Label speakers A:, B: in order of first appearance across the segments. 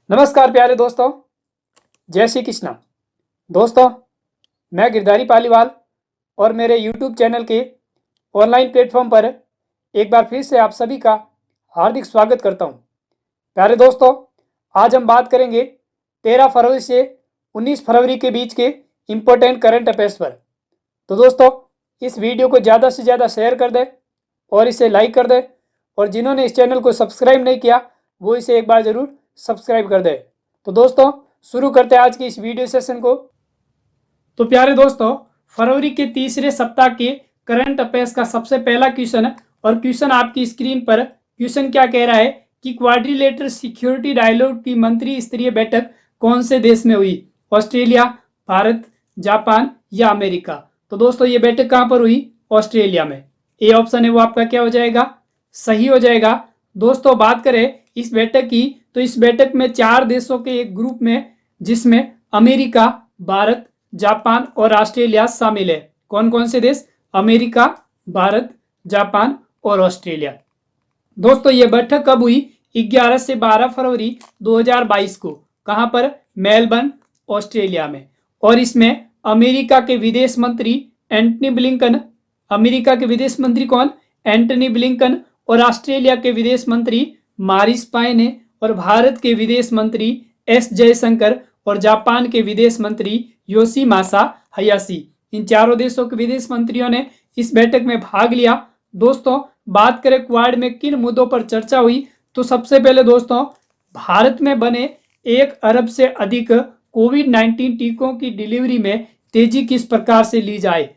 A: नमस्कार प्यारे दोस्तों, जय श्री कृष्णा। दोस्तों, मैं गिरधारी पालीवाल और मेरे YouTube चैनल के ऑनलाइन प्लेटफॉर्म पर एक बार फिर से आप सभी का हार्दिक स्वागत करता हूं। प्यारे दोस्तों, आज हम बात करेंगे 13 फरवरी से 19 फरवरी के बीच के इम्पोर्टेंट करंट अफेयर्स पर। तो दोस्तों, इस वीडियो को ज़्यादा से ज़्यादा शेयर कर दें और इसे लाइक कर दें, और जिन्होंने इस चैनल को सब्सक्राइब नहीं किया वो इसे एक बार ज़रूर सब्सक्राइब कर दें। तो दोस्तों, शुरू करते हैं आज की इस वीडियो सेशन को। तो प्यारे दोस्तों, फरवरी के तीसरे सप्ताह के करंट अफेयर्स का सबसे पहला क्वेश्चन, और क्वेश्चन आपकी स्क्रीन पर। क्वेश्चन क्या कह रहा है कि क्वाड्रिलेटरल सिक्योरिटी डायलॉग की मंत्री स्तरीय बैठक कौन से देश में हुई? ऑस्ट्रेलिया, भारत, जापान या अमेरिका? तो दोस्तों, ये बैठक कहाँ पर हुई? ऑस्ट्रेलिया में। ए ऑप्शन है वो आपका क्या हो जाएगा? सही हो जाएगा। दोस्तों, बात करें इस बैठक की, तो इस बैठक में 4 देशों के एक ग्रुप में, जिसमें अमेरिका, भारत, जापान और ऑस्ट्रेलिया शामिल है। कौन कौन से देश? अमेरिका, भारत, जापान और ऑस्ट्रेलिया। दोस्तों, ये बैठक कब हुई? 11 से 12 फरवरी 2022 को। कहां पर? मेलबर्न, ऑस्ट्रेलिया में। और इसमें अमेरिका के विदेश मंत्री एंटनी ब्लिंकन, अमेरिका के विदेश मंत्री कौन? एंटनी ब्लिंकन, और ऑस्ट्रेलिया के विदेश मंत्री मारिस पायने, और भारत के विदेश मंत्री एस जयशंकर, और जापान के विदेश मंत्री योशिमासा हयाशी। इन चारों देशों के विदेश मंत्रियों ने इस बैठक में भाग लिया। दोस्तों, बात करें क्वाड में किन मुद्दों पर चर्चा हुई, तो सबसे पहले दोस्तों, भारत में बने 1 अरब से अधिक कोविड-19 टीकों की डिलीवरी में तेजी किस प्रकार से ली जाए।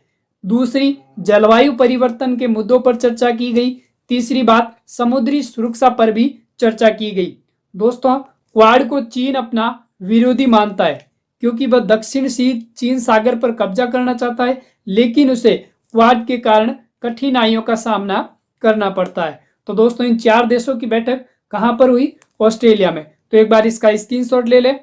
A: दूसरी, जलवायु परिवर्तन के मुद्दों पर चर्चा की गई। तीसरी बात, समुद्री सुरक्षा पर भी चर्चा की गई। दोस्तों, क्वाड को चीन अपना विरोधी मानता है, क्योंकि वह दक्षिण चीन सागर पर कब्जा करना चाहता है, लेकिन उसे क्वाड के कारण कठिनाइयों का सामना करना पड़ता है। तो दोस्तों, इन 4 देशों की बैठक कहां पर हुई? ऑस्ट्रेलिया में। तो एक बार इसका स्क्रीनशॉट ले ले।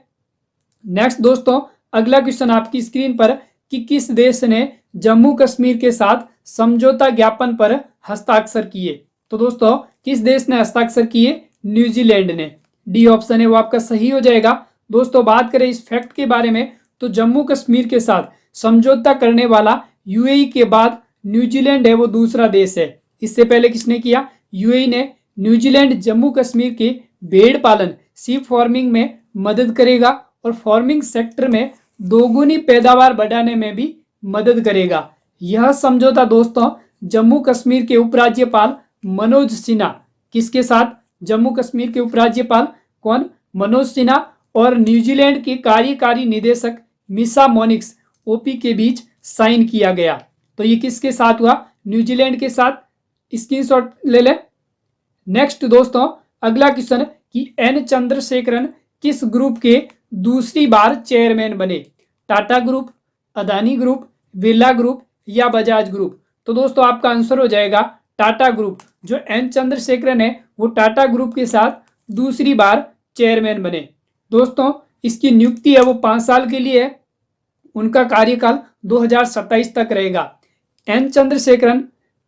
A: नेक्स्ट दोस्तों, अगला क्वेश्चन आपकी स्क्रीन पर कि किस देश ने जम्मू कश्मीर के साथ समझौता ज्ञापन पर हस्ताक्षर किए? तो दोस्तों, किस देश ने हस्ताक्षर किए? न्यूजीलैंड ने। डी ऑप्शन है वो आपका सही हो जाएगा। दोस्तों, बात करें इस फैक्ट के बारे में, तो जम्मू कश्मीर के साथ समझौता करने वाला यूएई के बाद न्यूजीलैंड है वो दूसरा देश है। इससे पहले किसने किया? यूएई ने। न्यूजीलैंड जम्मू कश्मीर के भेड़ पालन, सीप फार्मिंग में मदद करेगा, और फार्मिंग सेक्टर में दोगुनी पैदावार बढ़ाने में भी मदद करेगा। यह समझौता दोस्तों जम्मू कश्मीर के उपराज्यपाल मनोज सिन्हा, किसके साथ? जम्मू कश्मीर के उपराज्यपाल कौन? मनोज सिन्हा, और न्यूजीलैंड के कार्यकारी निदेशक मिसा मोनिक्स ओपी के बीच साइन किया गया। तो ये किसके साथ हुआ? न्यूजीलैंड के साथ। स्क्रीनशॉट ले ले। नेक्स्ट दोस्तों, अगला क्वेश्चन कि एन चंद्रशेखरन किस ग्रुप के दूसरी बार चेयरमैन बने? Tata group, Adani group, Birla group या बजाज ग्रुप? तो दोस्तों, आपका आंसर हो जाएगा टाटा ग्रुप। जो एन चंद्रशेखरन है वो टाटा ग्रुप के साथ दूसरी बार चेयरमैन बने। दोस्तों, इसकी नियुक्ति है वो 5 साल के लिए है। उनका कार्यकाल 2027 तक रहेगा। एन चंद्रशेखरन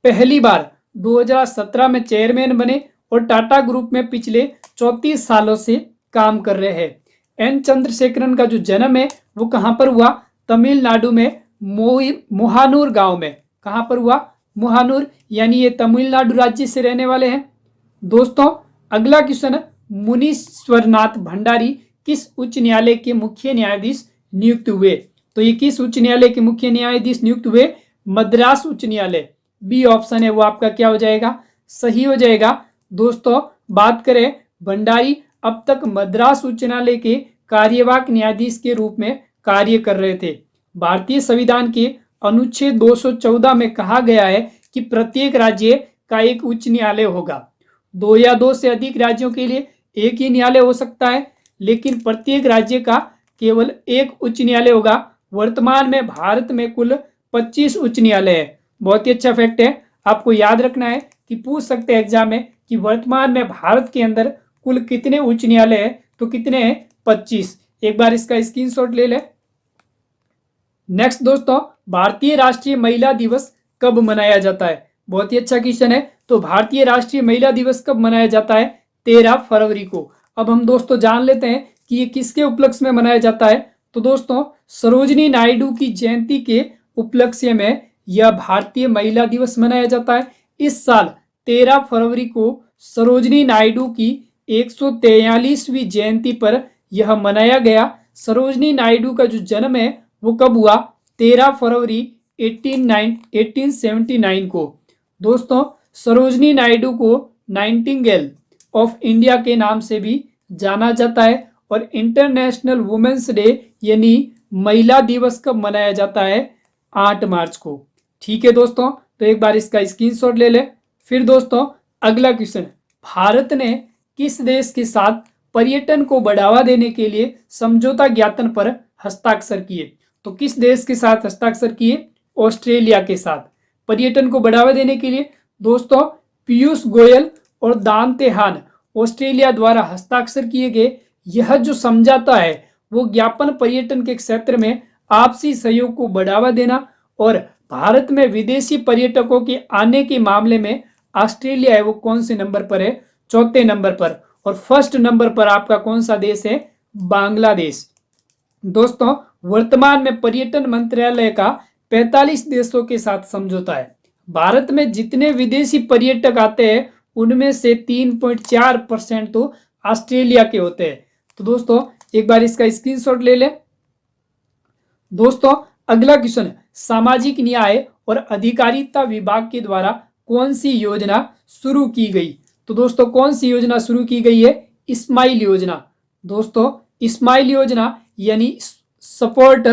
A: पहली बार 2017 में चेयरमैन बने, और टाटा ग्रुप में पिछले 34 सालों से काम कर रहे हैं। एन चंद्रशेखरन का जो जन्म है वो कहां पर हुआ? तमिलनाडु में मोहानूर गांव में। कहां पर हुआ? मोहानूर, यानी ये तमिलनाडु राज्य से रहने वाले हैं। दोस्तों, अगला क्वेश्चन, मुनीश्वरनाथ भंडारी किस उच्च न्यायालय के मुख्य न्यायाधीश नियुक्त हुए? तो ये किस उच्च न्यायालय के मुख्य न्यायाधीश नियुक्त हुए? मद्रास उच्च न्यायालय। बी ऑप्शन है वो आपका क्या हो जाएगा? सही हो जाएगा। दोस्तों, बात करें, भंडारी अब तक मद्रास उच्च न्यायालय के कार्यवाहक न्यायाधीश के रूप में कार्य कर रहे थे। भारतीय संविधान के अनुच्छेद 214 में कहा गया है कि प्रत्येक राज्य का एक उच्च न्यायालय होगा। 2 या 2 से अधिक राज्यों के लिए एक ही न्यायालय हो सकता है, लेकिन प्रत्येक राज्य का केवल एक उच्च न्यायालय होगा। वर्तमान में भारत में कुल 25 उच्च न्यायालय है। बहुत ही अच्छा फैक्ट है, आपको याद रखना है कि पूछ सकते हैं एग्जाम में कि वर्तमान में भारत के अंदर कुल कितने उच्च न्यायालय है? तो कितने हैं? 25। एक बार इसका स्क्रीनशॉट ले ले। नेक्स्ट दोस्तों, भारतीय राष्ट्रीय महिला दिवस कब मनाया जाता है? बहुत ही अच्छा क्वेश्चन है। तो भारतीय राष्ट्रीय महिला दिवस कब मनाया जाता है? 13 फरवरी को। अब हम दोस्तों जान लेते हैं कि ये किसके उपलक्ष्य में मनाया जाता है, तो दोस्तों सरोजिनी नायडू की जयंती के उपलक्ष्य में यह भारतीय महिला दिवस मनाया जाता है। इस साल 13 फरवरी को सरोजिनी नायडू की 143वीं जयंती पर यह मनाया गया। सरोजिनी नायडू का जो जन्म है वो कब हुआ, 13 फरवरी 1879 को। दोस्तों सरोजिनी नायडू को नाइटिंगेल ऑफ इंडिया के नाम से भी जाना जाता है। और इंटरनेशनल वुमेन्स डे यानी महिला दिवस कब मनाया जाता है, 8 मार्च को। ठीक है दोस्तों, तो एक बार इसका स्क्रीनशॉट ले ले। फिर दोस्तों अगला क्वेश्चन, भारत ने किस देश के साथ पर्यटन को बढ़ावा देने के लिए समझौता ज्ञापन पर हस्ताक्षर किए, तो किस देश के साथ हस्ताक्षर किए, ऑस्ट्रेलिया के साथ। पर्यटन को बढ़ावा देने के लिए दोस्तों पीयूष गोयल और दांते हान ऑस्ट्रेलिया द्वारा हस्ताक्षर किए गए यह जो समझौता है वो ज्ञापन पर्यटन के क्षेत्र में आपसी सहयोग को बढ़ावा देना और भारत में विदेशी पर्यटकों के आने के मामले में ऑस्ट्रेलिया है वो कौन से नंबर पर है, चौथे नंबर पर। और फर्स्ट नंबर पर आपका कौन सा देश है, बांग्लादेश। दोस्तों वर्तमान में पर्यटन मंत्रालय का 45 देशों के साथ समझौता है। भारत में जितने विदेशी पर्यटक आते हैं उनमें से 3.4% तो ऑस्ट्रेलिया के होते हैं। तो दोस्तों एक बार इसका स्क्रीनशॉट ले ले। दोस्तों अगला क्वेश्चन, सामाजिक न्याय और अधिकारिता विभाग के द्वारा कौन सी योजना शुरू की गई, तो दोस्तों कौन सी योजना शुरू की गई है, स्माइल योजना। दोस्तों स्माइल योजना यानी support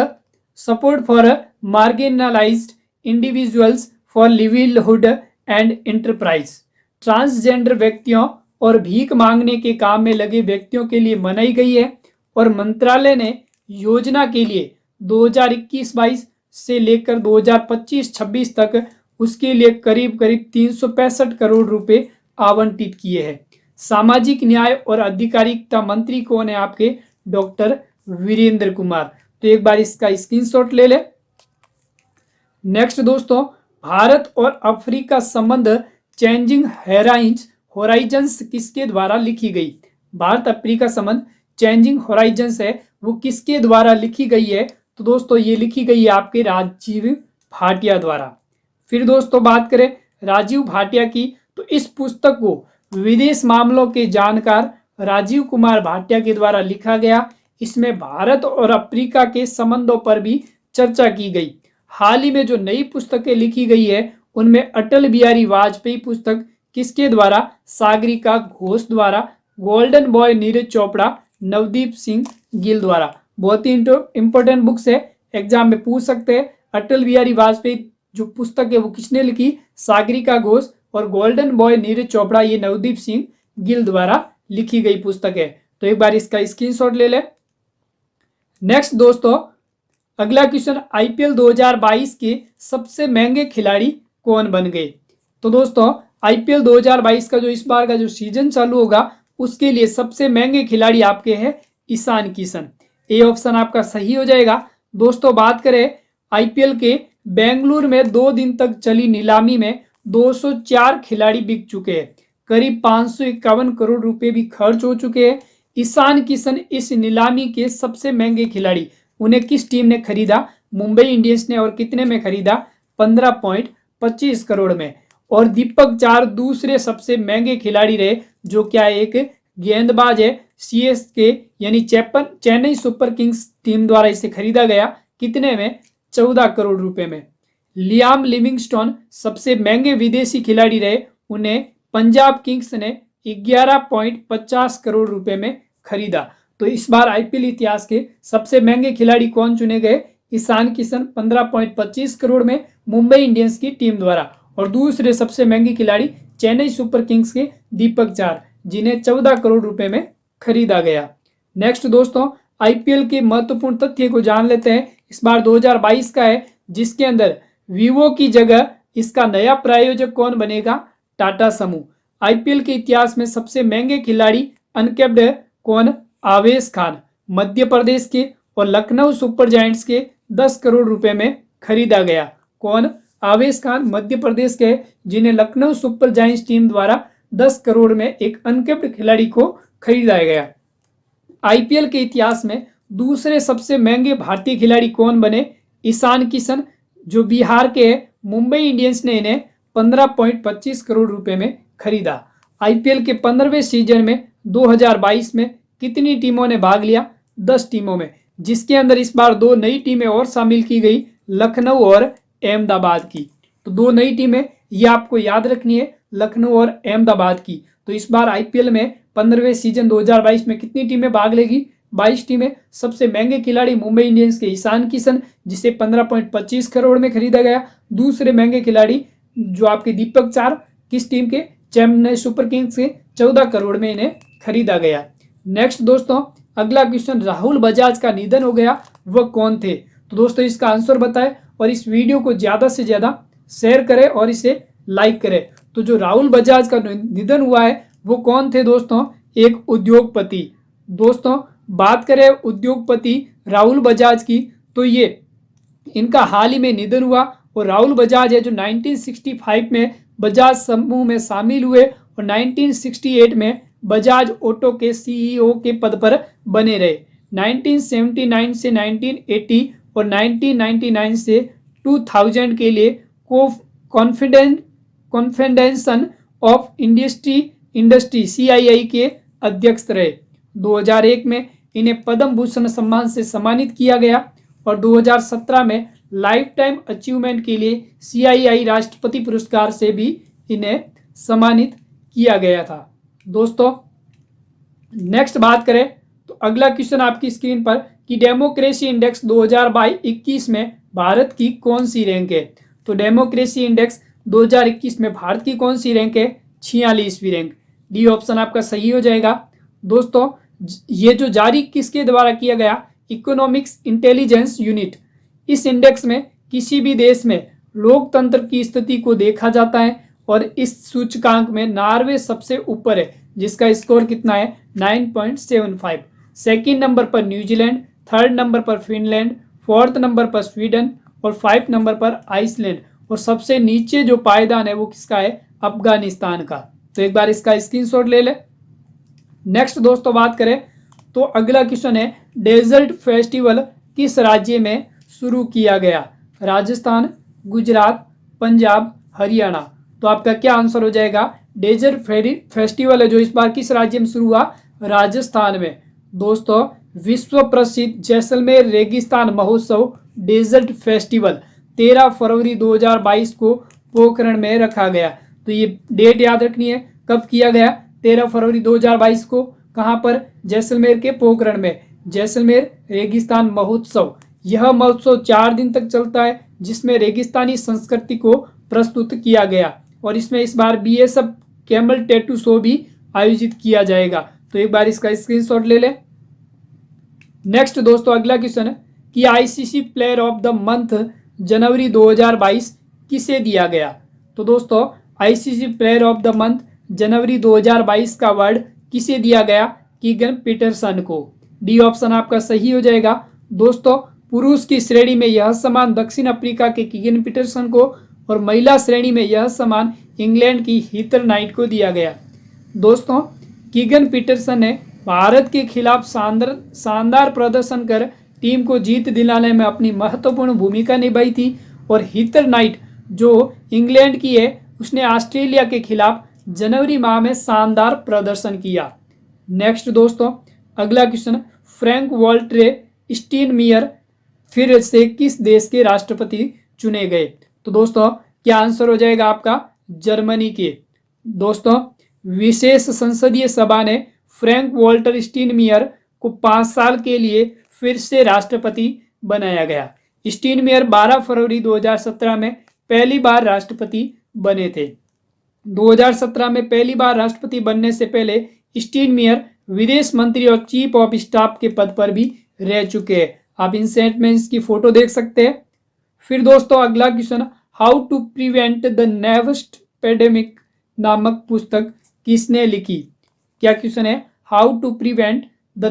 A: for marginalised individuals for livelihood and enterprise, transgender व्यक्तियों और भीख मांगने के काम में लगे व्यक्तियों के लिए बनाई गई है। और मंत्रालय ने योजना के लिए 2021-22 से लेकर 2025-26 तक उसके लिए करीब 365 करोड़ रुपए आवंटित किए हैं। सामाजिक न्याय और अधिकारिता मंत्री कौन है आपके, डॉक्टर वीरेंद्र कुमार। तो एक बार इसका स्क्रीनशॉट ले ले। नेक्स्ट दोस्तों, भारत और अफ्रीका संबंध चेंजिंग होराइजन्स किसके द्वारा लिखी गई, भारत अफ्रीका संबंध चेंजिंग होराइजन्स है वो किसके द्वारा लिखी गई है, तो दोस्तों ये लिखी गई है आपके राजीव भाटिया द्वारा। फिर दोस्तों बात करें राजीव भाटिया की, तो इस पुस्तक को विदेश मामलों के जानकार राजीव कुमार भाटिया के द्वारा लिखा गया। इसमें भारत और अफ्रीका के संबंधों पर भी चर्चा की गई। हाल ही में जो नई पुस्तकें लिखी गई है उनमें अटल बिहारी वाजपेयी पुस्तक किसके द्वारा, सागरिका घोष द्वारा, गोल्डन बॉय नीरज चोपड़ा, नवदीप सिंह गिल द्वारा। बहुत ही इंपॉर्टेंट बुक्स है, एग्जाम में पूछ सकते हैं। अटल बिहारी वाजपेयी जो पुस्तक है वो किसने लिखी, सागरिका घोष, और गोल्डन बॉय नीरज चोपड़ा ये नवदीप सिंह गिल द्वारा लिखी गई पुस्तक है। तो एक बार इसका स्क्रीनशॉट ले ले। नेक्स्ट दोस्तों अगला क्वेश्चन, आईपीएल 2022 के सबसे महंगे खिलाड़ी कौन बन गए, तो दोस्तों आईपीएल 2022 का जो इस बार का जो सीजन चालू होगा उसके लिए सबसे महंगे खिलाड़ी आपके हैं ईशान किशन। ए ऑप्शन आपका सही हो जाएगा। दोस्तों बात करें आईपीएल के, बेंगलुरु में 2 दिन तक चली नीलामी में 204 खिलाड़ी बिक चुके हैं, करीब 551 करोड़ रुपए भी खर्च हो चुके हैं। ईशान किशन इस नीलामी के सबसे महंगे खिलाड़ी, उन्हें किस टीम ने खरीदा, मुंबई इंडियंस ने, और कितने में खरीदा, 15.25 करोड़ में। और दीपक चार दूसरे सबसे महंगे खिलाड़ी रहे, जो क्या एक गेंदबाज है, सीएसके यानी चेन्नई सुपर किंग्स टीम द्वारा इसे खरीदा गया, कितने में, 14 करोड़ रुपए में। लियाम लिविंगस्टोन सबसे महंगे विदेशी खिलाड़ी रहे, उन्हें पंजाब किंग्स ने 11.50 करोड़ रुपए में खरीदा। तो इस बार आईपीएल इतिहास के सबसे महंगे खिलाड़ी कौन चुने गए, ईशान किशन 15.25 करोड़ में मुंबई इंडियंस की टीम द्वारा, और दूसरे सबसे महंगे खिलाड़ी चेन्नई सुपर किंग्स के दीपक चार, जिन्हें 14 करोड़ रुपए में खरीदा गया। नेक्स्ट दोस्तों आईपीएल के महत्वपूर्ण तथ्य को जान लेते हैं। इस बार 2022 का है, जिसके अंदर वीवो की जगह इसका नया प्रायोजक कौन बनेगा, टाटा समूह। आईपीएल के इतिहास में सबसे महंगे खिलाड़ी अनकैप्ड कौन, आवेश खान, मध्य प्रदेश के, और लखनऊ सुपर जायंट्स के 10 करोड़ रुपए में खरीदा गया। कौन, आवेश खान मध्य प्रदेश के, जिन्हें लखनऊ सुपर जायंट्स टीम द्वारा 10 करोड़ में एक अनकैप्ड खिलाड़ी को खरीदा गया। आईपीएल के इतिहास में दूसरे सबसे महंगे भारतीय खिलाड़ी कौन बने? ईशान किशन, जो बिहार के हैं। मुंबई इंडियंस ने इन्हें 15.25 करोड़ रुपए में खरीदा। आईपीएल के 15वें सीजन में 2022 में कितनी टीमों ने भाग लिया? 10 टीमों में, जिसके अंदर इस बार 2 नई टीमें और शामिल की गई, लखनऊ और अहमदाबाद की। तो 2 नई टीमें ये आपको याद रखनी है, लखनऊ और अहमदाबाद की। तो इस बार आईपीएल में 15वें सीजन 2022 में कितनी टीमें भाग लेगी? 22 टीमें। सबसे महंगे खिलाड़ी मुंबई इंडियंस के ईशान किशन, जिसे 15.25 करोड़ में खरीदा गया। दूसरे महंगे खिलाड़ी जो आपके दीपक चार, किस टीम के? चेन्नई सुपर किंग्स के, 14 करोड़ में इन्हें खरीदा गया। नेक्स्ट दोस्तों, अगला क्वेश्चन, राहुल बजाज का निधन हो गया, वह कौन थे? तो दोस्तों इसका आंसर बताएं और इस वीडियो को ज्यादा से ज्यादा शेयर करें और इसे लाइक करें। तो जो राहुल बजाज का निधन हुआ है वो कौन थे दोस्तों? एक उद्योगपति। दोस्तों बात करें उद्योगपति राहुल बजाज की, तो ये इनका हाल ही में निधन हुआ। और राहुल बजाज है जो 1965 में बजाज समूह में शामिल हुए और 1968 में बजाज ऑटो के सीईओ के पद पर बने रहे। 1979 से 1980 और 1999 से 2000 के लिए कॉन्फेडरेशन ऑफ इंडस्ट्री सीआईआई के अध्यक्ष रहे। 2001 में इन्हें पद्म भूषण सम्मान से सम्मानित किया गया और 2017 में लाइफ टाइम अचीवमेंट के लिए सीआईआई राष्ट्रपति पुरस्कार से भी इन्हें सम्मानित किया गया था। दोस्तों नेक्स्ट बात करें तो अगला क्वेश्चन आपकी स्क्रीन पर कि डेमोक्रेसी इंडेक्स 2021 में भारत की कौन सी रैंक है? तो डेमोक्रेसी इंडेक्स 2021 में भारत की कौन सी रैंक है? 46वीं रैंक। डी ऑप्शन आपका सही हो जाएगा। दोस्तों ये जो जारी किसके द्वारा किया गया? Economics intelligence unit. इस इंडेक्स में किसी भी देश में लोकतंत्र की स्थिति को देखा जाता है और इस सूचकांक में नॉर्वे सबसे ऊपर है, जिसका स्कोर कितना है? 9.75। सेकेंड नंबर पर न्यूजीलैंड, थर्ड नंबर पर फिनलैंड, फोर्थ नंबर पर स्वीडन और 5 नंबर पर आइसलैंड। और सबसे नीचे जो पायदान है वो किसका है? अफगानिस्तान का। तो एक बार इसका स्क्रीनशॉट ले ले। नेक्स्ट दोस्तों बात करें तो अगला क्वेश्चन है, डेजर्ट फेस्टिवल किस राज्य में शुरू किया गया? राजस्थान, गुजरात, पंजाब, हरियाणा। तो आपका क्या आंसर हो जाएगा? डेजर्ट फेस्टिवल है जो इस बार किस राज्य में शुरू हुआ? राजस्थान में। दोस्तों विश्व प्रसिद्ध जैसलमेर रेगिस्तान महोत्सव डेजर्ट फेस्टिवल 13 फरवरी 2022 को पोखरण में रखा गया। तो ये डेट याद रखनी है, कब किया गया? 13 फरवरी 2022 को। कहाँ पर? जैसलमेर के पोखरण में, जैसलमेर रेगिस्तान महोत्सव। यह महोत्सव 4 दिन तक चलता है, जिसमें रेगिस्तानी संस्कृति को प्रस्तुत किया गया और इसमें इस बार बीएसएफ कैमल टैटू शो भी आयोजित किया जाएगा। तो एक बार इसका स्क्रीनशॉट ले ले। नेक्स्ट दोस्तों अगला क्वेश्चन है कि ICC player of the month January 2022 किसे दिया गया? तो दोस्तों ICC player of the month January 2022 का अवार्ड किसे दिया गया? कीगन पीटरसन को। डी ऑप्शन आपका सही हो जाएगा। दोस्तों पुरुष की श्रेणी में यह सम्मान दक्षिण अफ्रीका के कीगन पीटरसन को और महिला श्रेणी में यह सम्मान इंग्लैंड की हीथर नाइट को दिया गया। दोस्तों कीगन पीटरसन ने भारत के खिलाफ शानदार प्रदर्शन कर टीम को जीत दिलाने में अपनी महत्वपूर्ण भूमिका निभाई थी और हीथर नाइट जो इंग्लैंड की है उसने ऑस्ट्रेलिया के खिलाफ जनवरी माह में शानदार प्रदर्शन किया। नेक्स्ट दोस्तों अगला क्वेश्चन, फ्रैंक वॉल्टर स्टीनमीयर फिर से किस देश के राष्ट्रपति चुने गए? तो दोस्तों क्या आंसर हो जाएगा आपका? जर्मनी के। दोस्तों विशेष संसदीय सभा ने फ्रैंक वॉल्टर स्टीनमीयर को 5 साल के लिए फिर से राष्ट्रपति बनाया गया। स्टीनमीयर 12 फरवरी 2017 में पहली बार राष्ट्रपति बने थे। 2017 में पहली बार राष्ट्रपति बनने से पहले स्टीनमीयर विदेश मंत्री और चीफ ऑफ स्टाफ के पद पर भी रह चुके हैं। आप इन स्टेटमेंट्स की फोटो देख सकते हैं। फिर दोस्तों अगला question, how to prevent the next pandemic नामक पुस्तक किसने लिखी? क्या क्वेश्चन है? How to prevent the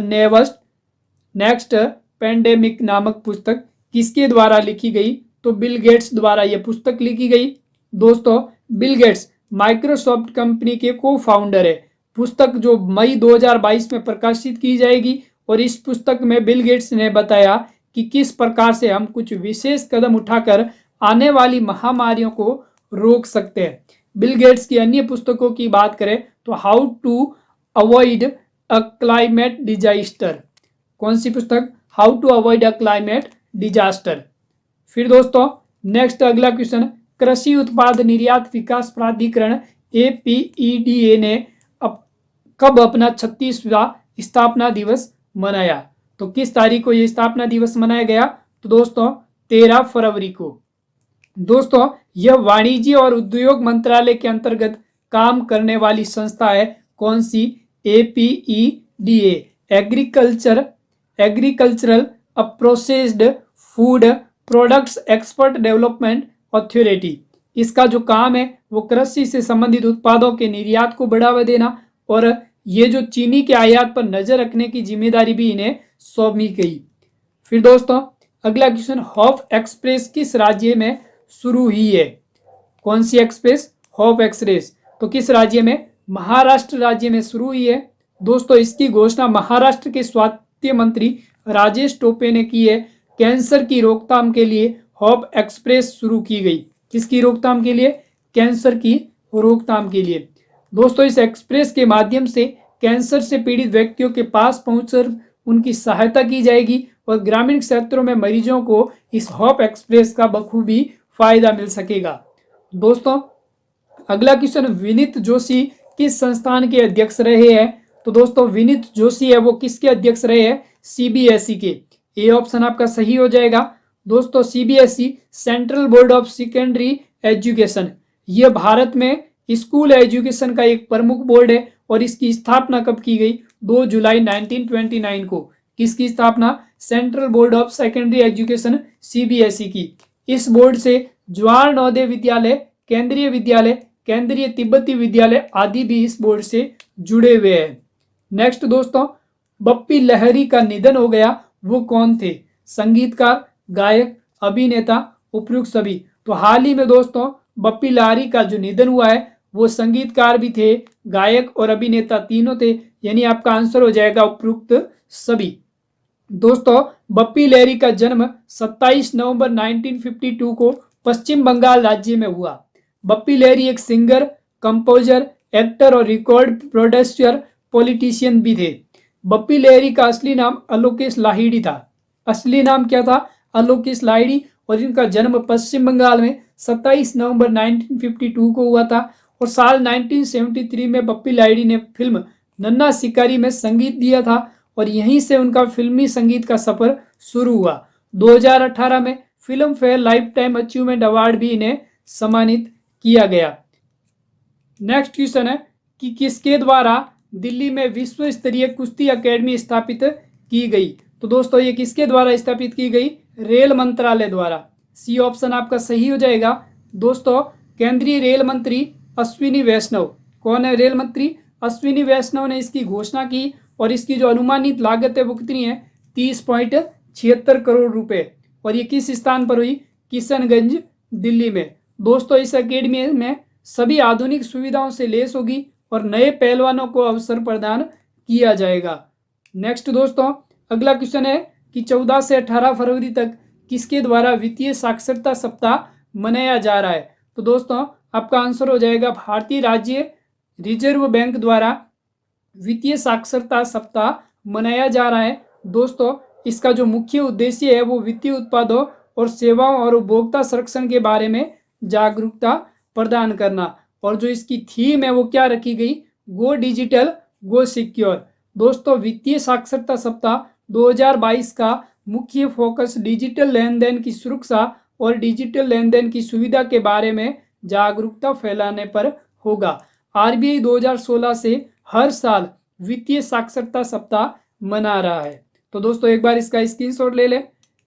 A: next pandemic नामक पुस्तक किसके द्वारा लिखी गई? तो बिल गेट्स द्वारा यह पुस्तक लिखी गई। दोस्तों बिल गेट्स माइक्रोसॉफ्ट कंपनी के को फाउंडर है। पुस्तक जो मई 2022 में प्रकाशित की जाएगी और इस पुस्तक में बिल गेट्स ने बताया कि किस प्रकार से हम कुछ विशेष कदम उठाकर आने वाली महामारियों को रोक सकते हैं। बिल गेट्स की अन्य पुस्तकों की बात करें तो how to avoid a climate disaster, कौन सी पुस्तक, how to avoid a climate disaster. फिर दोस्तों नेक्स्ट अगला क्वेश्चन, कृषि उत्पाद निर्यात विकास प्राधिकरण APEDA ने कब अपना 36वां स्थापना दिवस मनाया? तो किस तारीख को यह स्थापना दिवस मनाया गया? तो दोस्तों 13 फरवरी को। दोस्तों यह वाणिज्य और उद्योग मंत्रालय के अंतर्गत काम करने वाली संस्था है। कौन सी? APEDA, agricultural processed food products expert development authority. इसका जो काम है वो कृषि से संबंधित उत्पादों के निर्यात को बढ़ावा देना और ये जो चीनी के आयात पर नजर रखने की जिम्मेदारी भी इन्हें सौंपी गई। फिर दोस्तों अगला क्वेश्चन, होप एक्सप्रेस किस राज्य में शुरू हुई है? कौन सी एक्सप्रेस? Hope express. तो किस राज्य में? महाराष्ट्र राज्य में शुरू हुई है। दोस्तों इसकी घोषणा महाराष्ट्र के स्वास्थ्य मंत्री राजेश टोपे ने की है। कैंसर की रोकथाम के लिए होप एक्सप्रेस शुरू की गई। किसकी रोकथाम के लिए? कैंसर की रोकथाम के लिए। दोस्तों इस एक्सप्रेस के माध्यम से कैंसर से पीड़ित व्यक्तियों के पास पहुंचकर उनकी सहायता की जाएगी और ग्रामीण क्षेत्रों में मरीजों को इस होप एक्सप्रेस का बखूबी फायदा मिल सकेगा। दोस्तों अगला क्वेश्चन, विनीत जोशी किस संस्थान के अध्यक्ष रहे हैं? तो दोस्तों विनीत जोशी है वो किसके अध्यक्ष रहे हैं? CBSE के। ये ऑप्शन आपका सही हो जाएगा। दोस्तों CBSE central board of secondary education, ये भारत में स्कूल एजुकेशन का एक प्रमुख बोर्ड है और इसकी स्थापना कब की गई? 2 जुलाई 1929 को। किसकी स्थापना? Central board of secondary education CBSE की। इस बोर्ड से जवाहर नवोदय विद्यालय, केंद्रीय तिब्बती विद्यालय आदि भी इस बोर्ड से जुड़े हुए हैं। नेक्स्ट दोस्तों, बप्पी लहरी का निधन हो गया, वो कौन थे? संगीतकार, गायक, अभिनेता, उपयुक्त सभी। तो हाल ही में दोस्तों बप्पी लहरी का जो निधन हुआ है वो संगीतकार भी थे, गायक और अभिनेता तीनों थे, यानी आपका आंसर हो जाएगा उपयुक्त सभी। दोस्तों बप्पी लहरी का जन्म 27 नवंबर 1952 को पश्चिम बंगाल राज्य में हुआ। बप्पी लहरी एक सिंगर, कंपोजर, एक्टर और रिकॉर्ड प्रोड्यूसर, पॉलिटिशियन भी थे। बप्पी लहरी का असली नाम अलोकेश लाहिड़ी था। असली नाम क्या था? अलोकेश लाहिड़ी। और इनका जन्म पश्चिम बंगाल में 27 नवंबर 1952 को हुआ था और साल 1973 में बप्पी लाहिड़ी ने फिल्म नन्हा शिकारी में संगीत दिया था और यहीं से उनका फिल्मी संगीत का सफर शुरू हुआ। 2018 में film fair life time achievement award भी इन्हें सम्मानित किया गया। नेक्स्ट क्वेश्चन है कि किसके द्वारा दिल्ली में विश्व स्तरीय कुश्ती अकेडमी स्थापित की गई? तो दोस्तों ये किसके द्वारा स्थापित की गई? रेल मंत्रालय द्वारा। सी ऑप्शन आपका सही हो जाएगा। दोस्तों केंद्रीय रेल मंत्री अश्विनी वैष्णव, कौन है रेल मंत्री? अश्विनी वैष्णव ने इसकी घोषणा की और इसकी जो अनुमानित लागत है वो कितनी है? 30.76 करोड़ रुपए। और ये किस स्थान पर हुई? किशनगंज, दिल्ली में। दोस्तों इस अकेडमी में सभी आधुनिक सुविधाओं से लैस होगी और नए पहलवानों को अवसर प्रदान किया जाएगा। नेक्स्ट दोस्तों अगला क्वेश्चन है कि 14 से 18 फरवरी तक किसके द्वारा वित्तीय साक्षरता सप्ताह मनाया जा रहा है? तो दोस्तों आपका आंसर हो जाएगा भारतीय राज्य रिजर्व बैंक द्वारा वित्तीय साक्षरता सप्ताह मनाया जा रहा है। दोस्तों इसका जो मुख्य उद्देश्य है वो वित्तीय उत्पादों और सेवाओं और उपभोक्ता संरक्षण के बारे में जागरूकता प्रदान करना। और जो इसकी थीम है वो क्या रखी गई? गो डिजिटल, गो सिक्योर। दोस्तों वित्तीय साक्षरता सप्ताह 2022 का मुख्य फोकस डिजिटल लेन देन की सुरक्षा और डिजिटल लेन देन की सुविधा के बारे में जागरूकता फैलाने पर होगा। RBI 2016 से हर साल वित्तीय साक्षरता सप्ताह मना रहा है। तो दोस्तों एक बार इसका स्क्रीनशॉट ले लें।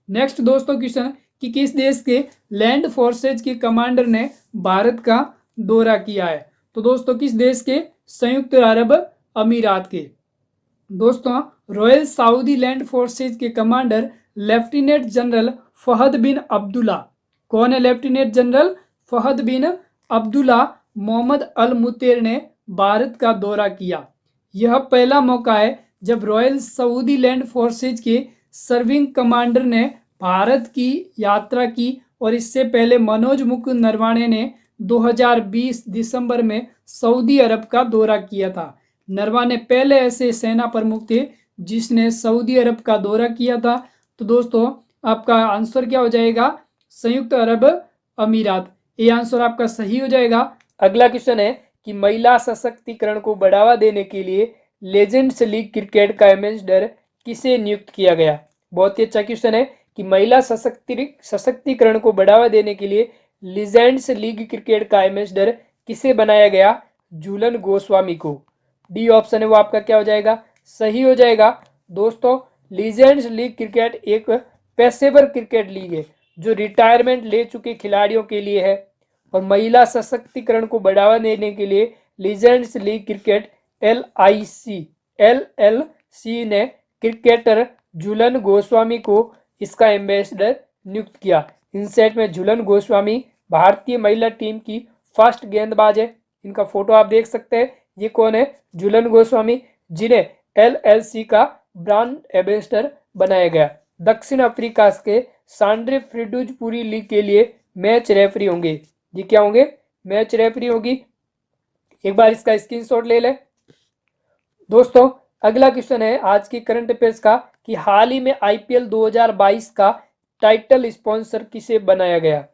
A: नेक्स्ट दोस्तों क्वेश्चन कि किस देश के लैंड फोर्सेज के कमांडर ने भारत का दौरा किया है? तो दोस्तों किस देश के? संयुक्त अरब अमीरात के। दोस्तों रॉयल सऊदी लैंड फोर्सेज के कमांडर लेफ्टिनेंट जनरल फहद बिन अब्दुल्ला, कौन है लेफ्टिनेंट जनरल? फहद बिन अब्दुल्ला मोहम्मद अल मुतेर ने भारत का दौरा किया। यह पहला मौका है जब रॉयल सऊदी लैंड फोर्सेज के सर्विंग कमांडर ने भारत की यात्रा की और इससे पहले मनोज मुकुंद नरवाणे ने 2020 दिसंबर में सऊदी अरब का दौरा किया था। नरवाणे पहले ऐसे सेना प्रमुख थे जिसने सऊदी अरब का दौरा किया था। तो दोस्तों आपका आंसर क्या हो जाएगा? संयुक्त अरब अमीरात। ये आंसर आपका सही हो जाएगा। अगला क्वेश्चन है कि महिला सशक्तिकरण को बढ़ावा देने के लिए लेजेंड्स लीग क्रिकेट का एम्बेसडर किसे नियुक्त किया गया? बहुत ही अच्छा क्वेश्चन है कि महिला सशक्तिकरण को बढ़ावा देने के लिए लीजेंड्स लीग क्रिकेट का एम्बेसडर किसे बनाया गया? झूलन गोस्वामी को। डी ऑप्शन है वो आपका क्या हो जाएगा? सही हो जाएगा। दोस्तों लीजेंड्स लीग क्रिकेट एक पेशेवर क्रिकेट लीग है जो रिटायरमेंट ले चुके खिलाड़ियों के लिए है और महिला सशक्तिकरण को बढ़ावा देने के लिए लीजेंड्स लीग क्रिकेट LLC ने क्रिकेटर झूलन गोस्वामी को इसका एम्बेसडर नियुक्त किया। इन सेट में झूलन गोस्वामी भारतीय महिला टीम की फर्स्ट गेंदबाज है। इनका फोटो आप देख सकते हैं। ये कौन है? झूलन गोस्वामी, जिन्हें LLC का ब्रांड एम्बेसडर बनाया गया। दक्षिण अफ्रीका के सांड्रे फ्रीडुजपुरी लीग के लिए मैच रेफरी होंगे। ये क्या होंगे? मैच रेफरी होगी। एक बार इसका स्क्रीनशॉट ले ले। दोस्तों अगला क्वेश्चन है आज की करंट अफेयर्स का कि हाल ही में IPL 2022 का टाइटल स्पॉन्सर किसे बनाया गया?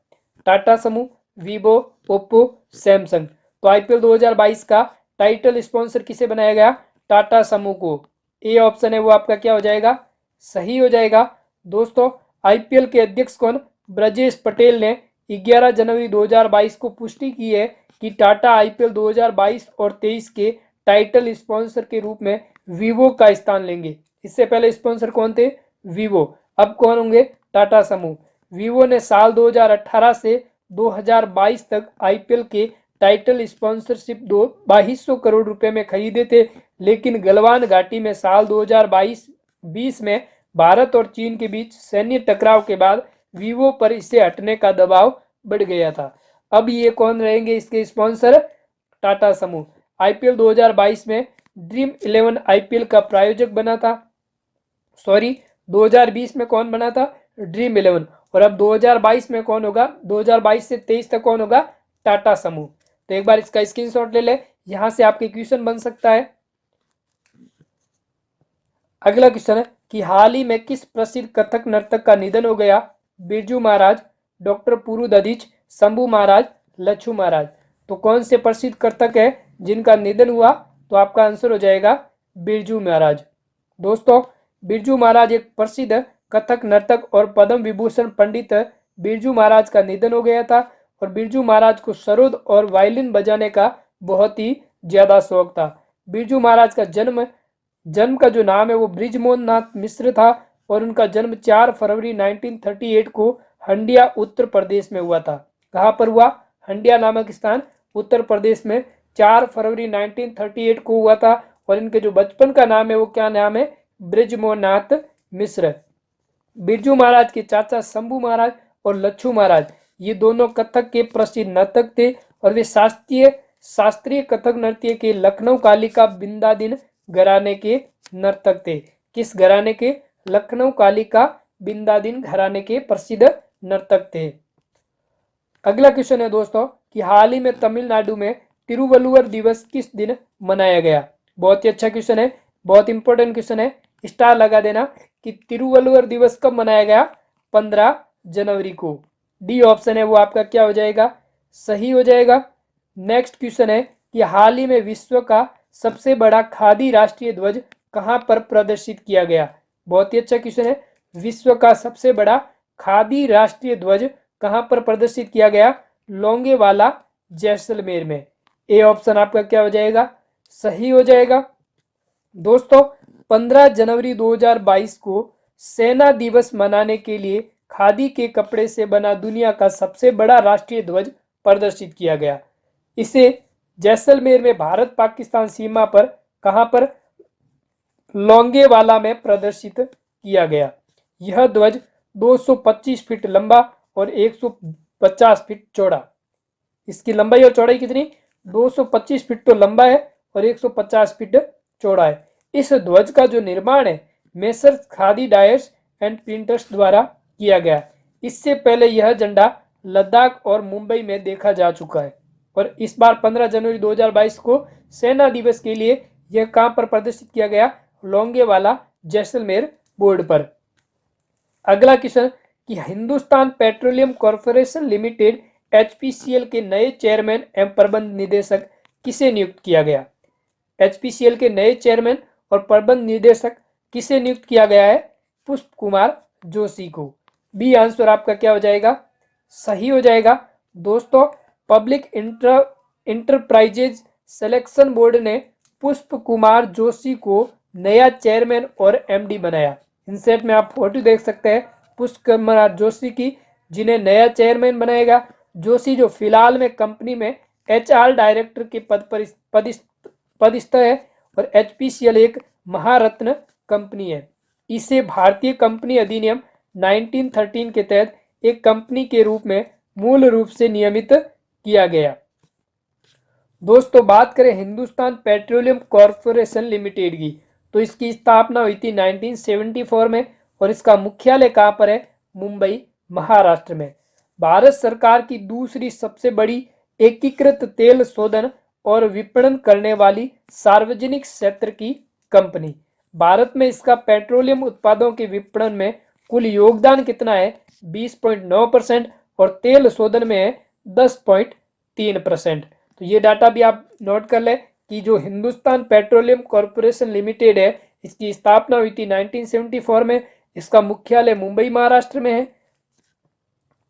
A: टाटा समूह, वीवो, ओप्पो, सैमसंग। तो IPL 2022 का टाइटल स्पॉन्सर किसे बनाया गया? टाटा समूह को। ए ऑप्शन है वो आपका क्या हो जाएगा? सही हो जाएगा। दोस्तों IPL के अध्यक्ष कौन? ब्रजेश पटेल ने 11 जनवरी 2022 को पुष्टि की है कि टाटा IPL 2022 और 23 के टाइटल स्पॉन्सर के रूप में वीवो का स्थान लेंगे। इससे पहले स्पॉन्सर कौन थे? वीवो। अब कौन होंगे? टाटा समूह। वीवो ने साल 2018 से 2022 तक IPL के टाइटल स्पॉन्सरशिप 2200 करोड़ रुपए में खरीदे थे, लेकिन गलवान घाटी में साल 2022-20 में भारत और चीन के बीच सैन्य टकराव के बाद वीवो पर इसे हटने का दबाव बढ़ गया था। अब ये कौन रहेंगे इसके स्पॉन्सर? टाटा समूह। IPL 2022 में ड्रीम 11 IPL का प्रायोजक बना था। 2020 में कौन बना था? ड्रीम 11। और अब 2022 में कौन होगा? 2022 से 23 तक कौन होगा? टाटा समूह। तो एक बार इसका स्क्रीनशॉट ले ले, यहां से आपके क्वेश्चन बन सकता है। अगला क्वेश्चन है कि हाल ही में किस प्रसिद्ध कथक नर्तक का निधन हो गया? बिरजू महाराज, डॉक्टर पुरुदधीच, शंभू महाराज, लच्छू महाराज। तो कौन से प्रसिद्ध कथक है जिनका निधन हुआ? तो आपका आंसर हो जाएगा बिरजू महाराज। दोस्तों बिरजू महाराज एक प्रसिद्ध कथक नर्तक और पद्म विभूषण पंडित बिरजू महाराज का निधन हो गया था और बिरजू महाराज को सरोद और वायलिन बजाने का बहुत ही ज्यादा शौक था। बिरजू महाराज का जन्म का जो नाम है वो ब्रिजमोहन नाथ मिश्र था और उनका जन्म 4 फरवरी 1938 को हंडिया उत्तर प्रदेश में हुआ था। कहाँ पर हुआ? हंडिया नामक स्थान उत्तर प्रदेश में 4 फरवरी 1938 को हुआ था। और इनके जो बचपन का नाम है वो क्या नाम है? ब्रिजमोहन नाथ मिश्र। बिरजू महाराज के चाचा शंभू महाराज और लच्छू महाराज ये दोनों कथक के प्रसिद्ध नर्तक थे और वे शास्त्रीय कथक नृत्य के लखनऊ कालिका बिंदादिन घराने के नर्तक थे। किस घराने के? लखनऊ कालिका बिंदादिन घराने के प्रसिद्ध नर्तक थे। अगला क्वेश्चन है दोस्तों कि हाल ही में तमिलनाडु में तिरुवल्लुवर दिवस किस दिन मनाया गया? बहुत ही अच्छा क्वेश्चन है, बहुत इंपॉर्टेंट क्वेश्चन है। स्टार लगा देना कि तिरुवल्लुवर दिवस कब मनाया गया? 15 जनवरी को। डी ऑप्शन है वो आपका क्या हो जाएगा? सही हो जाएगा। नेक्स्ट क्वेश्चन है कि हाल ही में विश्व का सबसे बड़ा खादी राष्ट्रीय ध्वज कहां पर प्रदर्शित किया गया? बहुत ही अच्छा क्वेश्चन है। विश्व का सबसे बड़ा खादी राष्ट्रीय ध्वज कहां पर प्रदर्शित किया गया? लोंगेवाला, जैसलमेर में। ए ऑप्शन आपका क्या हो जाएगा? सही हो जाएगा। दोस्तों 15 जनवरी 2022 को सेना दिवस मनाने के लिए खादी के कपड़े से बना दुनिया का सबसे बड़ा राष्ट्रीय ध्वज प्रदर्शित किया गया। इसे जैसलमेर में भारत पाकिस्तान सीमा पर कहां पर? लोंगेवाला में प्रदर्शित किया गया। यह ध्वज 225 फीट लंबा और 150 फीट चौड़ा। इसकी लंबाई और चौड़ाई कितनी? 225 फीट तो लंबा है और 150 फीट चौड़ा है। इस ध्वज का जो निर्माण है messrs khadi dyers and printers द्वारा किया गया। इससे पहले यह झंडा लद्दाख और मुंबई में देखा जा चुका है और इस बार 15 जनवरी 2022 को सेना दिवस के लिए यह कहां पर प्रदर्शित किया गया, लोंगेवाला जैसलमेर बोर्ड पर। अगला क्वेश्चन कि Hindustan petroleum corporation limited HPCL के नए चेयरमैन एवं प्रबंध निदेशक किसे नियुक्त किया गया। एचपीसीएल के नए चेयरमैन और प्रबंध निदेशक किसे नियुक्त किया गया है, पुष्प कुमार जोशी को। बी आंसर आपका क्या हो जाएगा, सही हो जाएगा। दोस्तों पब्लिक इंटरप्राइजेज सिलेक्शन बोर्ड ने पुष्प कुमार जोशी को नया चेयरमैन और एमडी बनाया। इंसेट में आप फोटो देख सकते हैं पुष्प कुमार जोशी की, जिन्हें नया चेयरमैन बनाएगा। जोशी जो फिलहाल में कंपनी में एचआर डायरेक्टर के पद पर पदस्थ है और एचपीसीएल एक महारत्न कंपनी है। इसे भारतीय कंपनी अधिनियम 1913 के तहत एक कंपनी के रूप में मूल रूप से नियमित किया गया। दोस्तों बात करें हिंदुस्तान पेट्रोलियम कॉर्पोरेशन लिमिटेड की, तो इसकी स्थापना हुई थी 1974 में और इसका मुख्यालय कहां पर है, मुंबई महाराष्ट्र में। भारत सरकार की दूसरी सबसे बड़ी एकीकृत तेल शोधन और विपणन करने वाली सार्वजनिक क्षेत्र की कंपनी। भारत में इसका पेट्रोलियम उत्पादों के विपणन में कुल योगदान कितना है, 20.9% और तेल शोधन में है 10.3%। तो ये डाटा भी आप नोट कर ले कि जो हिंदुस्तान पेट्रोलियम कॉर्पोरेशन लिमिटेड है इसकी स्थापना हुई थी 1974 में, इसका मुख्यालय मुंबई महाराष्ट्र में है।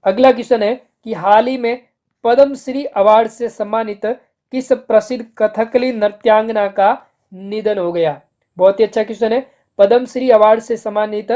A: अगला क्वेश्चन है कि हाल ही में पद्मश्री अवार्ड से सम्मानित किस प्रसिद्ध कथकली नृत्यांगना का निधन हो गया। बहुत ही अच्छा क्वेश्चन है। पद्मश्री अवार्ड से सम्मानित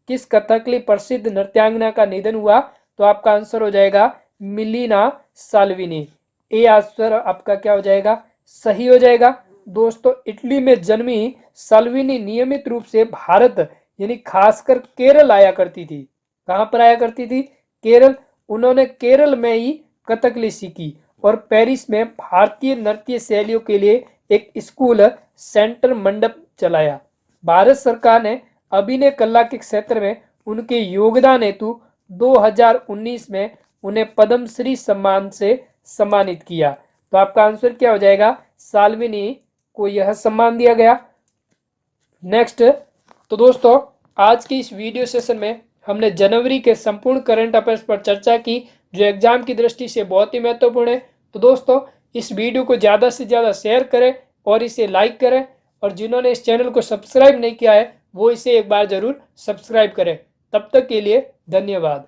A: किस कथकली प्रसिद्ध नृत्यांगना का निधन हुआ, तो आपका आंसर हो जाएगा मिलिना साल्विनी। ए आंसर आपका क्या हो जाएगा, सही हो जाएगा। दोस्तों इटली में जन्मी साल्विनी नियमित रूप से भारत यानी खासकर केरल आया करती थी। कहां पर आया करती थी, केरल। उन्होंने केरल में ही कथकली सीखी और पेरिस में भारतीय नृत्य शैलियों के लिए एक स्कूल सेंटर मंडप चलाया। भारत सरकार ने अभिनय कला के क्षेत्र में उनके योगदान हेतु 2019 में उन्हें पद्मश्री सम्मान से सम्मानित किया। तो आपका आंसर क्या हो जाएगा, साल्विनी को यह सम्मान दिया गया। नेक्स्ट, तो दोस्तों आज की इस वीडियो सेशन में हमने जनवरी के संपूर्ण करंट अफेयर्स पर चर्चा की, जो एग्जाम की दृष्टि से बहुत ही महत्वपूर्ण है। तो दोस्तों इस वीडियो को ज़्यादा से ज़्यादा शेयर करें और इसे लाइक करें, और जिन्होंने इस चैनल को सब्सक्राइब नहीं किया है वो इसे एक बार ज़रूर सब्सक्राइब करें। तब तक के लिए धन्यवाद।